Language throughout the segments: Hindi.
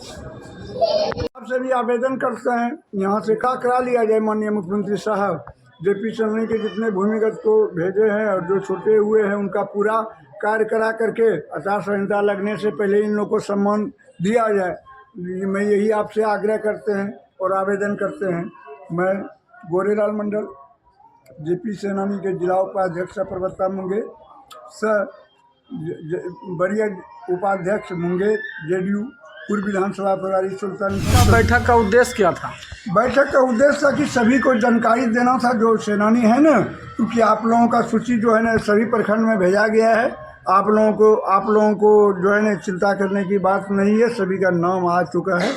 आपसे भी आवेदन करते हैं यहाँ से क्या करा लिया जाए माननीय मुख्यमंत्री साहब। जेपी सैनी के जितने भूमिगत को भेजे हैं और जो छूटे हुए हैं उनका पूरा कार्य करा करके आचार संहिता लगने से पहले इन लोगों को सम्मान दिया जाए। मैं यही आपसे आग्रह करते हैं और आवेदन करते हैं। मैं गोरेलाल मंडल जेपी सेनानी के जिला उपाध्यक्ष प्रवक्ता मुंगेर वरीय उपाध्यक्ष मुंगेर जेडीयू पूर्व विधानसभा प्रभारी सुल्तान। बैठक का उद्देश्य क्या था? बैठक का उद्देश्य था कि सभी को जानकारी देना था जो सेनानी है ना, क्योंकि आप लोगों का सूची जो है ना सभी प्रखंड में भेजा गया है। आप लोगों को जो है ना चिंता करने की बात नहीं है, सभी का नाम आ चुका है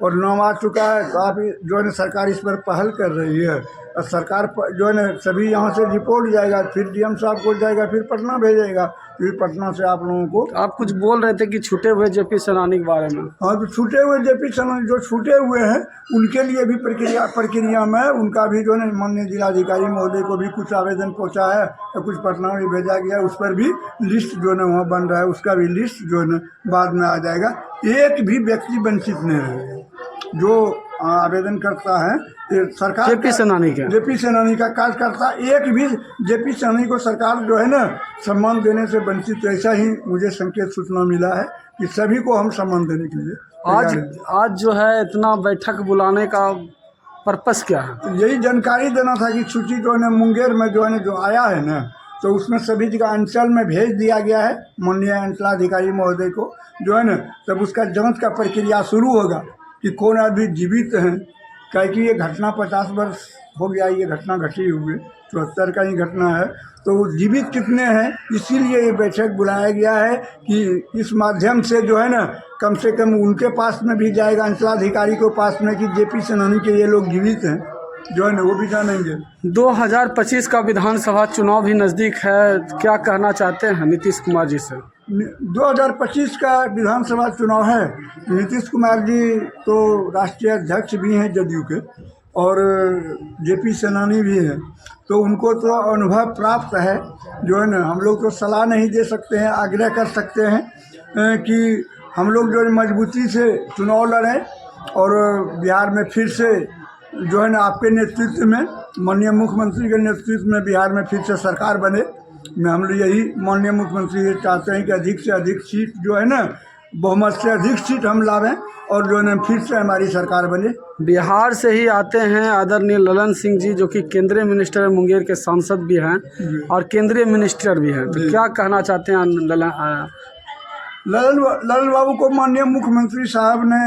और नाम आ चुका है तो आप जो है ना सरकार इस पर पहल कर रही है और सरकार जो है ना सभी यहाँ से रिपोर्ट जाएगा, फिर डीएम साहब को जाएगा, फिर पटना भेजेगा, फिर पटना से आप लोगों को। आप कुछ बोल रहे थे कि छूटे हुए जेपी सेनानी के बारे में। हाँ, तो छूटे हुए जेपी सेनानी जो छूटे हुए हैं उनके लिए भी प्रक्रिया में उनका भी जो है ना माननीय जिलाधिकारी महोदय को भी कुछ आवेदन पहुँचा है और कुछ पटना में भेजा गया है। उस पर भी लिस्ट जो है ना वहाँ बन रहा है, उसका भी लिस्ट जो है ना बाद में आ जाएगा। एक भी व्यक्ति वंचित नहीं रहेगा जो आवेदन करता है। सरकार जेपी सेनानी का कार्यकर्ता एक भी जेपी सेनानी को सरकार जो है ना सम्मान देने से वंचित, ऐसा ही मुझे संकेत सूचना मिला है कि सभी को हम सम्मान देने के लिए आज जो है इतना बैठक बुलाने का पर्पस क्या है? तो यही जानकारी देना था कि सूची जो है ना मुंगेर में जो है ना जो आया है ना तो उसमें सभी जगह अंचल में भेज दिया गया है माननीय अंचलाधिकारी महोदय को जो है ना, तब उसका जांच का प्रक्रिया शुरू होगा कि कौन अभी जीवित हैं। क्या कि ये घटना 50 वर्ष हो गया, ये घटना घटी हुई 74 का ही घटना है, तो जीवित कितने हैं इसीलिए ये बैठक बुलाया गया है कि इस माध्यम से जो है ना कम से कम उनके पास में भी जाएगा अंचलाधिकारी के पास में कि जेपी सेनानी के ये लोग जीवित हैं जो है ना वो भी जानेंगे। 2025 का विधानसभा चुनाव भी नज़दीक है, क्या कहना चाहते हैं नीतीश कुमार जी से? 2025 का विधानसभा चुनाव है। नीतीश कुमार जी तो राष्ट्रीय अध्यक्ष भी हैं जदयू के और जेपी सेनानी भी हैं, तो उनको तो अनुभव प्राप्त है जो है ना। हम लोग तो सलाह नहीं दे सकते हैं, आग्रह कर सकते हैं कि हम लोग जो है मजबूती से चुनाव लड़ें और बिहार में फिर से जो है ना आपके नेतृत्व में माननीय मुख्यमंत्री के नेतृत्व में बिहार में फिर से सरकार बने। हम लोग यही माननीय मुख्यमंत्री ये चाहते हैं कि अधिक से अधिक सीट जो है ना बहुमत से अधिक सीट हम लावें और जो है ना फिर से हमारी सरकार बने। बिहार से ही आते हैं आदरणीय ललन सिंह जी जो कि केंद्रीय मिनिस्टर मुंगेर के सांसद भी हैं और केंद्रीय मिनिस्टर भी हैं, तो क्या कहना चाहते हैं ललन बाबू को माननीय मुख्यमंत्री साहब ने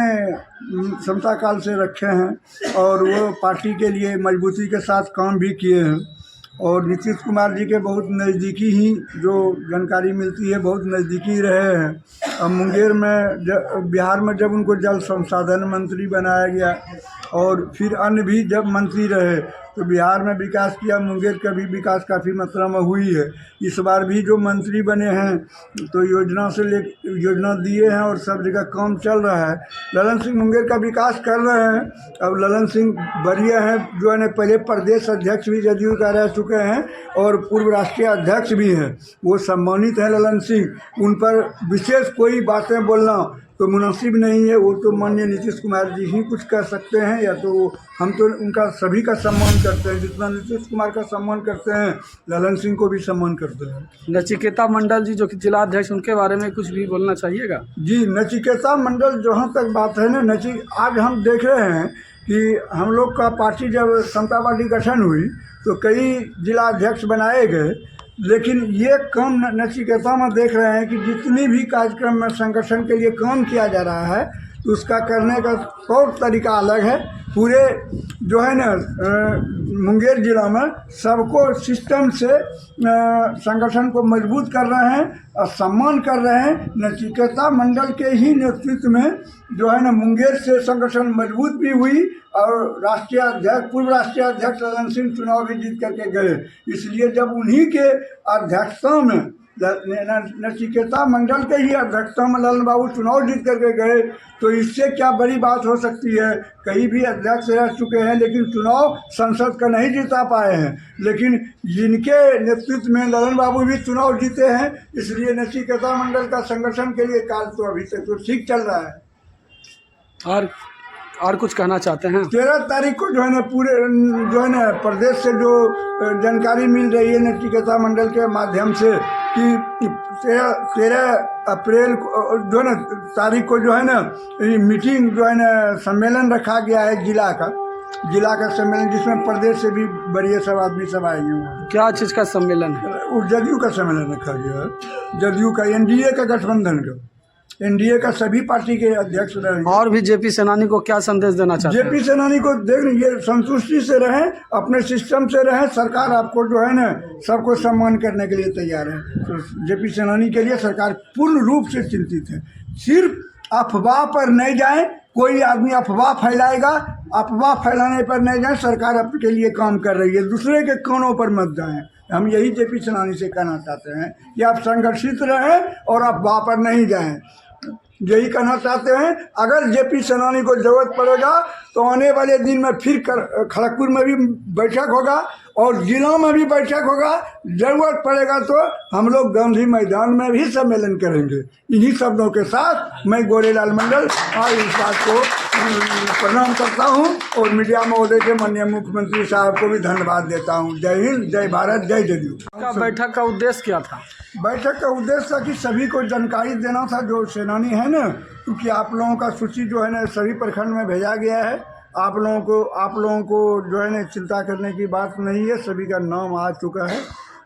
समता काल से रखे हैं और वो पार्टी के लिए मजबूती के साथ काम भी किए हैं और नीतीश कुमार जी के बहुत नज़दीकी ही जो जानकारी मिलती है बहुत नज़दीकी रहे हैं। अब मुंगेर में बिहार में जब उनको जल संसाधन मंत्री बनाया गया और फिर अन्य भी जब मंत्री रहे तो बिहार में विकास किया, मुंगेर का भी विकास काफ़ी मात्रा में हुई है। इस बार भी जो मंत्री बने हैं तो योजना दिए हैं और सब जगह काम चल रहा है। ललन सिंह मुंगेर का विकास कर रहे हैं। अब ललन सिंह बढ़िया हैं जो है ना पहले प्रदेश अध्यक्ष भी जदयू का रह चुके हैं और पूर्व राष्ट्रीय अध्यक्ष भी हैं, वो सम्मानित हैं ललन सिंह। उन पर विशेष कोई बातें बोलना तो मुनासिब नहीं है, वो तो माननीय नीतीश कुमार जी ही कुछ कर सकते हैं या तो हम तो उनका सभी का सम्मान करते हैं, जितना नीतीश कुमार का सम्मान करते हैं ललन सिंह को भी सम्मान करते हैं। नचिकेता मंडल जी जो कि जिला अध्यक्ष, उनके बारे में कुछ भी बोलना चाहिएगा? जी, नचिकेता मंडल जहाँ तक बात है ना आज हम देख रहे हैं कि हम लोग का पार्टी जब समता पार्टी गठन हुई तो कई जिला अध्यक्ष बनाए गए, लेकिन ये काम नचिकेता में देख रहे हैं कि जितनी भी कार्यक्रम में संगठन के लिए काम किया जा रहा है तो उसका करने का तौर तरीका अलग है। पूरे जो है ना मुंगेर जिला में सबको सिस्टम से संगठन को मजबूत कर रहे हैं और सम्मान कर रहे हैं। नचिकेता मंडल के ही नेतृत्व में जो है ना मुंगेर से संगठन मजबूत भी हुई और पूर्व राष्ट्रीय अध्यक्ष ललन सिंह चुनाव भी जीत करके गए। इसलिए जब उन्हीं के अध्यक्षता में नचिकेता मंडल के ही अध्यक्षता में ललन बाबू चुनाव जीत करके गए तो इससे क्या बड़ी बात हो सकती है। कहीं भी अध्यक्ष रह चुके हैं लेकिन चुनाव संसद का नहीं जीता पाए हैं, लेकिन जिनके नेतृत्व में ललन बाबू भी चुनाव जीते हैं, इसलिए नचिकेता मंडल का संगठन के लिए काल तो अभी तक तो ठीक चल रहा है। और कुछ कहना चाहते हैं? 13 तारीख को जो है ना पूरे जो है ना प्रदेश से जो जानकारी मिल रही है नचिकेता मंडल के माध्यम से कि 13 अप्रैल को जो है ना तारीख को जो है ना मीटिंग जो है ना सम्मेलन रखा गया है जिला का सम्मेलन, जिसमें प्रदेश से भी बड़े सब आदमी सब आएंगे वहाँ। क्या चीज़ का सम्मेलन है? और जदयू का सम्मेलन रखा गया है, जदयू का, एनडीए का गठबंधन का, एनडीए का सभी पार्टी के अध्यक्ष रहेंगे। और भी जेपी सेनानी को क्या संदेश देना चाहते हैं? जेपी सेनानी को देख ये संतुष्टि से रहें, अपने सिस्टम से रहें, सरकार आपको जो है ना सबको सम्मान करने के लिए तैयार है। तो जेपी सेनानी के लिए सरकार पूर्ण रूप से चिंतित है। सिर्फ अफवाह पर नहीं जाएं, कोई आदमी अफवाह फैलाएगा, अफवाह फैलाने पर नहीं जाएं, सरकार आपके लिए काम कर रही है, दूसरे के कानों पर मत जाएं। हम यही जेपी सेनानी से कहना चाहते हैं कि आप संगठित रहें और अफवाह पर नहीं जाएं, यही कहना चाहते हैं। अगर जेपी सेनानी को जरूरत पड़ेगा तो आने वाले दिन में फिर खड़गपुर में भी बैठक होगा और जिलों में भी बैठक होगा। जरूरत पड़ेगा तो हम लोग गांधी मैदान में भी सम्मेलन करेंगे। इन्हीं शब्दों के साथ मैं गोरेलाल मंडल आज इस बात को प्रणाम करता हूं और मीडिया महोदय के माननीय मुख्यमंत्री साहब को भी धन्यवाद देता हूं। जय हिंद, जय भारत, जय जदयू। बैठक का उद्देश्य क्या था? बैठक का उद्देश्य था कि सभी को जानकारी देना था, जो सेनानी है ना, क्योंकि आप लोगों का सूची जो है ना सभी प्रखंड में भेजा गया है। आप लोगों को जो है ना चिंता करने की बात नहीं है, सभी का नाम आ चुका है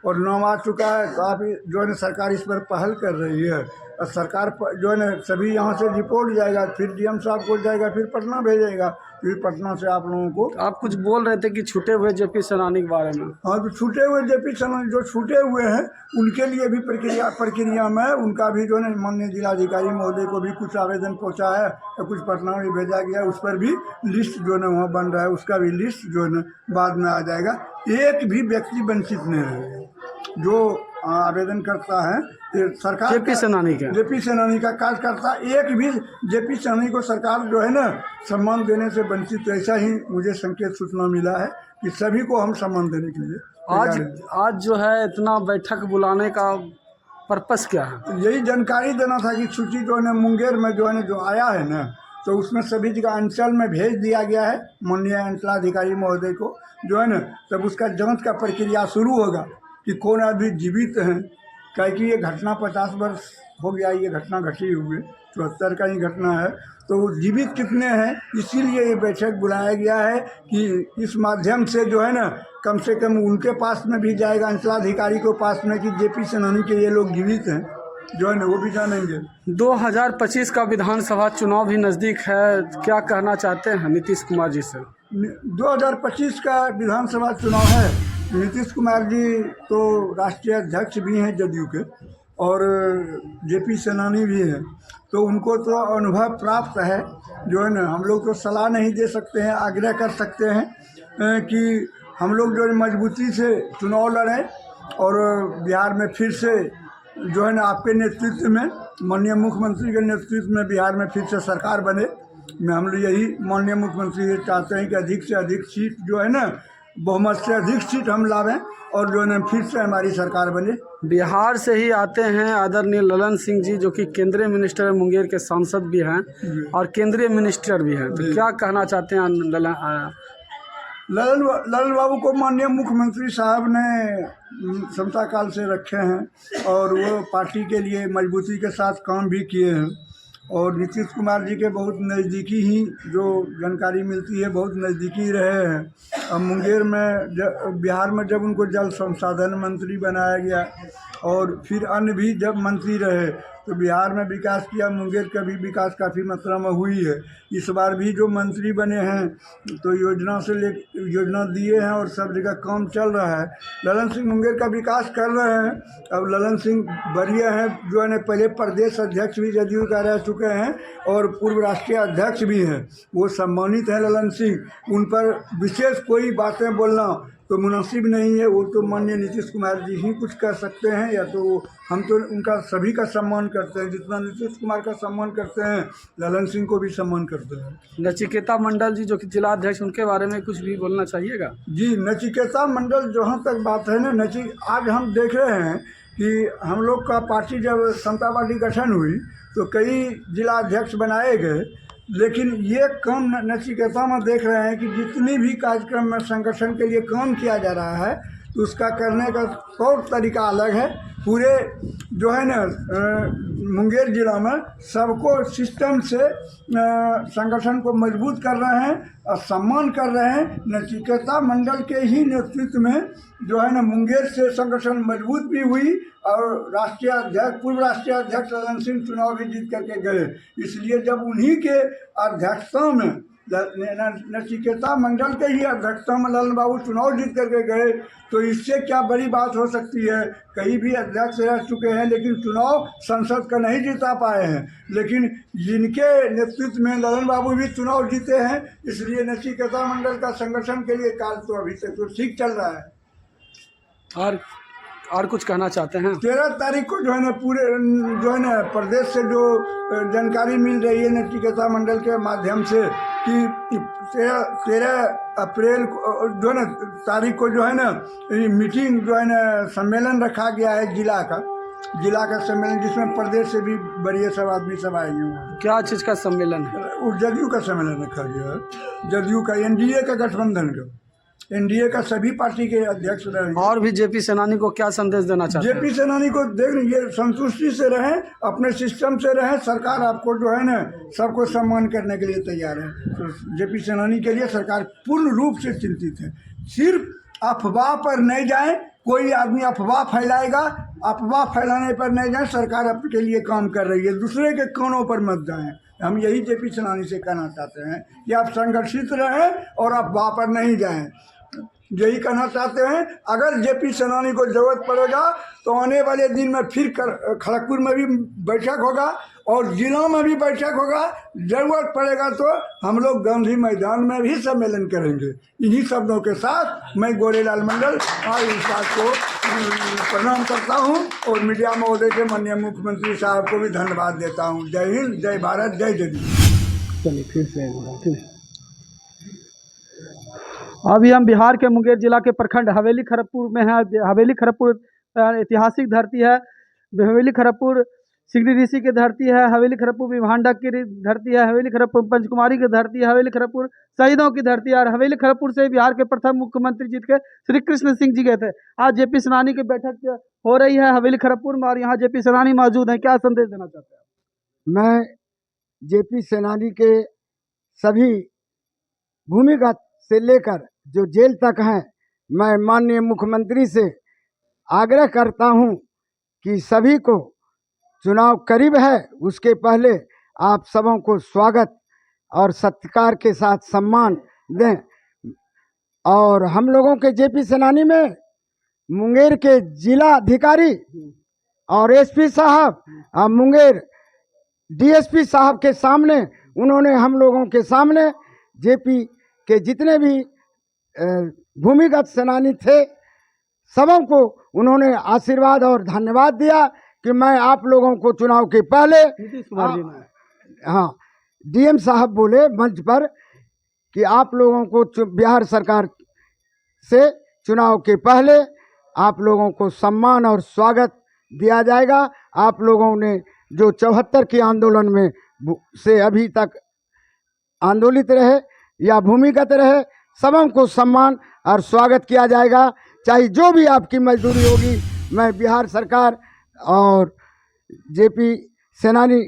और नाम आ चुका है तो आप जो है ना सरकार इस पर पहल कर रही है। और सरकार जो है ना सभी यहाँ से रिपोर्ट जाएगा, फिर डीएम साहब को जाएगा, फिर पटना भेजेगा, फिर पटना से आप लोगों को। आप कुछ बोल रहे थे कि छूटे हुए जेपी सेनानी के बारे में। हाँ, तो छूटे हुए जेपी सेनानी जो छूटे हुए हैं उनके लिए भी प्रक्रिया में उनका भी जो है माननीय जिलाधिकारी महोदय को भी कुछ आवेदन पहुँचा है तो कुछ पटना में भेजा गया, उस पर भी लिस्ट जो है ना वहाँ बन रहा है, उसका भी लिस्ट जो है ना बाद में आ जाएगा। एक भी व्यक्ति वंचित नहीं रहेगा जो आवेदन करता है। सरकार जेपी सेनानी का कार्यकर्ता एक भी जेपी सेनानी को सरकार जो है ना सम्मान देने से वंचित, ऐसा ही मुझे संकेत सूचना मिला है कि सभी को हम सम्मान देने के लिए आज जो है इतना बैठक बुलाने का पर्पस क्या है? यही जानकारी देना था कि सूची जो है ना मुंगेर में जो है ना जो आया है ना, तो उसमें सभी जगह अंचल में भेज दिया गया है माननीय अंचलाधिकारी महोदय को, जो है ना तब उसका जांच का प्रक्रिया शुरू होगा कि कौन आदमी जीवित हैं। क्या कि ये घटना 50 वर्ष हो गया, ये घटना घटी हुई 74 का ही घटना है, तो जीवित कितने हैं, इसीलिए ये बैठक बुलाया गया है कि इस माध्यम से जो है ना कम से कम उनके पास में भी जाएगा, अंचलाधिकारी के पास में, कि जेपी सेनानी के ये लोग जीवित हैं, जो है ना वो भी जानेंगे। 2025 का विधानसभा चुनाव भी नज़दीक है, क्या कहना चाहते हैं नीतीश कुमार जी से? 2025 का विधानसभा चुनाव है। नीतीश कुमार जी तो राष्ट्रीय अध्यक्ष भी हैं जदयू के और जेपी सेनानी भी हैं, तो उनको तो अनुभव प्राप्त है, जो है ना हम लोग तो सलाह नहीं दे सकते हैं, आग्रह कर सकते हैं कि हम लोग जो मजबूती से चुनाव लड़ें और बिहार में फिर से जो है ना आपके नेतृत्व में, माननीय मुख्यमंत्री के नेतृत्व में बिहार में फिर से सरकार बने। हम लोग यही माननीय मुख्यमंत्री ये चाहते हैं कि अधिक से अधिक सीट जो है ना, बहुमत से अधिक सीट हम लावें और जो है फिर से हमारी सरकार बने। बिहार से ही आते हैं आदरणीय ललन सिंह जी, जो कि केंद्रीय मिनिस्टर मुंगेर के सांसद भी हैं और केंद्रीय मिनिस्टर भी हैं, तो क्या कहना चाहते हैं ललन बाबू को माननीय मुख्यमंत्री साहब ने समता काल से रखे हैं और वो पार्टी के लिए मजबूती के साथ काम भी किए हैं और नीतीश कुमार जी के बहुत नज़दीकी ही जो जानकारी मिलती है बहुत नज़दीकी रहे हैं। अब मुंगेर में बिहार में जब उनको जल संसाधन मंत्री बनाया गया और फिर अन्य भी जब मंत्री रहे तो बिहार में विकास किया, मुंगेर का भी विकास काफ़ी मात्रा में हुई है। इस बार भी जो मंत्री बने हैं तो योजना दिए हैं और सब जगह काम चल रहा है। ललन सिंह मुंगेर का विकास कर रहे हैं। अब ललन सिंह वरीय हैं, जो है पहले प्रदेश अध्यक्ष भी जदयू का रह चुके हैं और पूर्व राष्ट्रीय अध्यक्ष भी हैं, वो सम्मानित हैं ललन सिंह। उन पर विशेष कोई बातें बोलना तो मुनासिब नहीं है, वो तो माननीय नीतीश कुमार जी ही कुछ कर सकते हैं, या तो हम तो उनका सभी का सम्मान करते हैं, जितना नीतीश कुमार का सम्मान करते हैं ललन सिंह को भी सम्मान करते हैं। नचिकेता मंडल जी जो कि जिला अध्यक्ष, उनके बारे में कुछ भी बोलना चाहिएगा? जी, नचिकेता मंडल जहाँ तक बात है ना, आज हम देख रहे हैं कि हम लोग का पार्टी जब समता पार्टी गठन हुई तो कई जिला अध्यक्ष बनाए गए, लेकिन ये काम नचिकेता में देख रहे हैं कि जितनी भी कार्यक्रम में संगठन के लिए काम किया जा रहा है तो उसका करने का तौर तरीका अलग है। पूरे जो है ना मुंगेर जिला में सबको सिस्टम से संगठन को मजबूत कर रहे हैं और सम्मान कर रहे हैं। नचिकेता मंडल के ही नेतृत्व में जो है ना मुंगेर से संगठन मजबूत भी हुई और राष्ट्रीय अध्यक्ष पूर्व राष्ट्रीय अध्यक्ष ललन सिंह चुनाव भी जीत करके गए। इसलिए जब उन्हीं के अध्यक्षता में नचिकेता मंडल के ही अध्यक्षता में ललन बाबू चुनाव जीत करके गए तो इससे क्या बड़ी बात हो सकती है। कई भी अध्यक्ष रह चुके हैं लेकिन चुनाव संसद का नहीं जीता पाए हैं, लेकिन जिनके नेतृत्व में ललन बाबू भी चुनाव जीते हैं इसलिए नचिकेता मंडल का संगठन के लिए कार्य तो अभी तक तो ठीक चल रहा है। और कुछ कहना चाहते हैं? 13 तारीख को जो है ना पूरे जो है ना प्रदेश से जो जानकारी मिल रही है नचिकेता मंडल के माध्यम से कि 13 अप्रैल को जो है ना तारीख को जो है ना मीटिंग जो है ना सम्मेलन रखा गया है जिला का सम्मेलन, जिसमें प्रदेश से भी बड़े सब आदमी सब आएंगे। क्या चीज़ का सम्मेलन है? जदयू का सम्मेलन रखा गया है, जदयू का एनडीए का गठबंधन का, एनडीए का सभी पार्टी के अध्यक्ष रहेंगे। और भी जेपी सेनानी को क्या संदेश देना चाहते हैं? जेपी सेनानी को देख ये संतुष्टि से रहें, अपने सिस्टम से रहें। सरकार आपको जो है ना सबको सम्मान करने के लिए तैयार है। तो जेपी सेनानी के लिए सरकार पूर्ण रूप से चिंतित है। सिर्फ अफवाह पर नहीं जाएं, कोई आदमी अफवाह फैलाएगा, अफवाह फैलाने पर नहीं जाएं। सरकार आपके लिए काम कर रही है, दूसरे के कानों पर मत जाएं। हम यही जेपी सेनानी से कहना चाहते हैं कि आप संगठित रहें और अफवाह पर नहीं जाएं। यही कहना चाहते हैं। अगर जेपी सेनानी को जरूरत पड़ेगा तो आने वाले दिन में फिर खड़गपुर में भी बैठक होगा और जिला में भी बैठक होगा। जरूरत पड़ेगा तो हम लोग गांधी मैदान में भी सम्मेलन करेंगे। इन्हीं शब्दों के साथ मैं गोरेलाल मंडल आज इस बात को प्रणाम करता हूं और मीडिया महोदय के माननीय मुख्यमंत्री साहब को भी धन्यवाद देता हूं। जय हिंद, जय भारत, जय जदयू। चलिए फिर से अभी हम बिहार के मुंगेर जिला के प्रखंड हवेली खड़गपुर में हैं। हवेली खड़गपुर ऐतिहासिक धरती है। हवेली खड़गपुर सिगरी ऋषि की धरती है। हवेली खड़गपुर विभांडक की धरती है। हवेली खड़गपुर पंचकुमारी की धरती है। हवेली खड़गपुर शहीदों की धरती है। और हवेली खड़गपुर से बिहार के प्रथम मुख्यमंत्री जीत के श्री कृष्ण सिंह जी गए थे। आज जेपी सेनानी की बैठक हो रही है हवेली खड़गपुर में और यहाँ जेपी सेनानी मौजूद हैं। क्या संदेश देना चाहते हैं? मैं जेपी सेनानी के सभी भूमिगत से लेकर जो जेल तक हैं, मैं माननीय मुख्यमंत्री से आग्रह करता हूं कि सभी को चुनाव करीब है, उसके पहले आप सबों को स्वागत और सत्कार के साथ सम्मान दें। और हम लोगों के जेपी सेनानी में मुंगेर के जिला अधिकारी और एसपी साहब, मुंगेर डीएसपी साहब के सामने उन्होंने हम लोगों के सामने जेपी के जितने भी भूमिगत सेनानी थे सबों को उन्होंने आशीर्वाद और धन्यवाद दिया कि मैं आप लोगों को चुनाव के पहले डीएम साहब बोले मंच पर कि आप लोगों को बिहार सरकार से चुनाव के पहले आप लोगों को सम्मान और स्वागत दिया जाएगा। आप लोगों ने जो 74 के आंदोलन में से अभी तक आंदोलित रहे या भूमिगत रहे, सबों को सम्मान और स्वागत किया जाएगा। चाहे जो भी आपकी मजदूरी होगी, मैं बिहार सरकार और जेपी सेनानी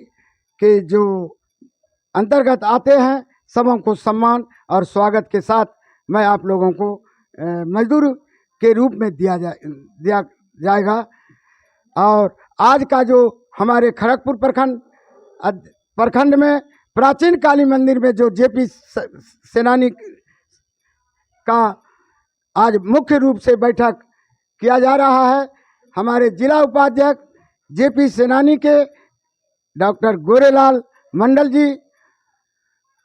के जो अंतर्गत आते हैं सबों को सम्मान और स्वागत के साथ मैं आप लोगों को मजदूर के रूप में दिया जाएगा। और आज का जो हमारे खड़गपुर प्रखंड में प्राचीन काली मंदिर में जो जेपी सेनानी का आज मुख्य रूप से बैठक किया जा रहा है, हमारे जिला उपाध्यक्ष जेपी सेनानी के डॉक्टर गोरेलाल मंडल जी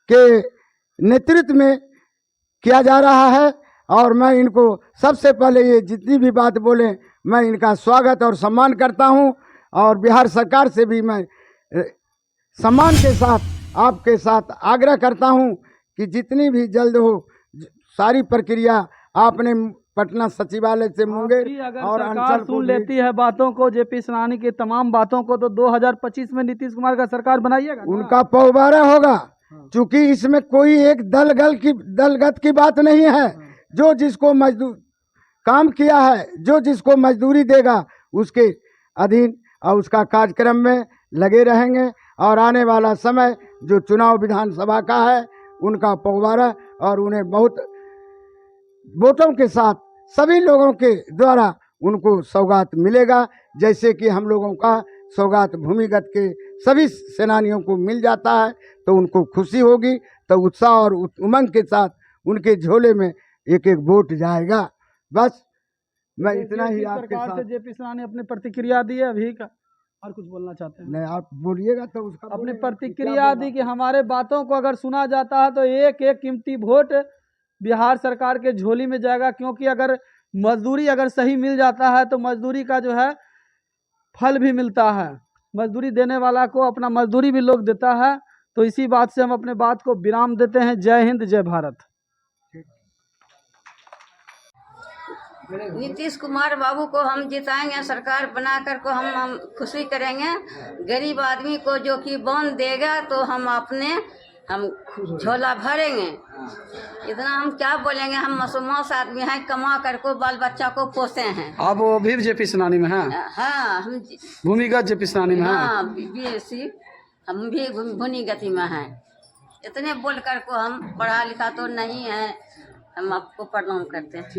के नेतृत्व में किया जा रहा है। और मैं इनको सबसे पहले ये जितनी भी बात बोले मैं इनका स्वागत और सम्मान करता हूं। और बिहार सरकार से भी मैं सम्मान के साथ आपके साथ आग्रह करता हूं कि जितनी भी जल्द हो सारी प्रक्रिया आपने पटना सचिवालय से मुंगेर और सरकार सुन लेती है बातों को, जेपी सेनानी की तमाम बातों को, तो 2025 में नीतीश कुमार का सरकार बनाइएगा। उनका पौबारा होगा। क्योंकि इसमें कोई एक दलगत की बात नहीं है। जो जिसको मजदूर काम किया है, जो जिसको मजदूरी देगा उसके अधीन और उसका कार्यक्रम में लगे रहेंगे। और आने वाला समय जो चुनाव विधानसभा का है उनका पगवाड़ा, और उन्हें बहुत वोटों के साथ सभी लोगों के द्वारा उनको सौगात मिलेगा। जैसे कि हम लोगों का सौगात भूमिगत के सभी सेनानियों को मिल जाता है, तो उनको खुशी होगी, तो उत्साह और उमंग के साथ उनके झोले में एक एक वोट जाएगा। बस मैं इतना ही आपके सरकार साथ। से जेपी सिन्हा ने अपनी प्रतिक्रिया दी है अभी का, और कुछ बोलना चाहते हैं? नहीं, आप बोलिएगा तो उसका अपनी बोलेंगे। प्रतिक्रिया दी कि हमारे बातों को अगर सुना जाता है तो एक एक कीमती वोट बिहार सरकार के झोली में जाएगा। क्योंकि अगर मजदूरी अगर सही मिल जाता है तो मजदूरी का जो है फल भी मिलता है, मजदूरी देने वाला को अपना मजदूरी भी लोग देता है। तो इसी बात से हम अपने बात को विराम देते हैं। जय हिंद, जय भारत। नीतीश कुमार बाबू को हम जिताएंगे, सरकार बनाकर को हम खुशी करेंगे। गरीब आदमी को जो कि बॉन्ड देगा तो हम झोला भरेंगे। इतना हम क्या बोलेंगे, हम मसूमास आदमी हैं, कमा कर को बाल बच्चा को पोसे हैं। आप वो भी जेपी सिन्हानी में हैं? हाँ, हम भूमिगत जेपी सिन्हानी में हैं? हाँ, बीएससी हम भी भूमिगति में हैं। इतने बोल कर को हम पढ़ा लिखा तो नहीं है, हम आपको प्रणाम करते हैं।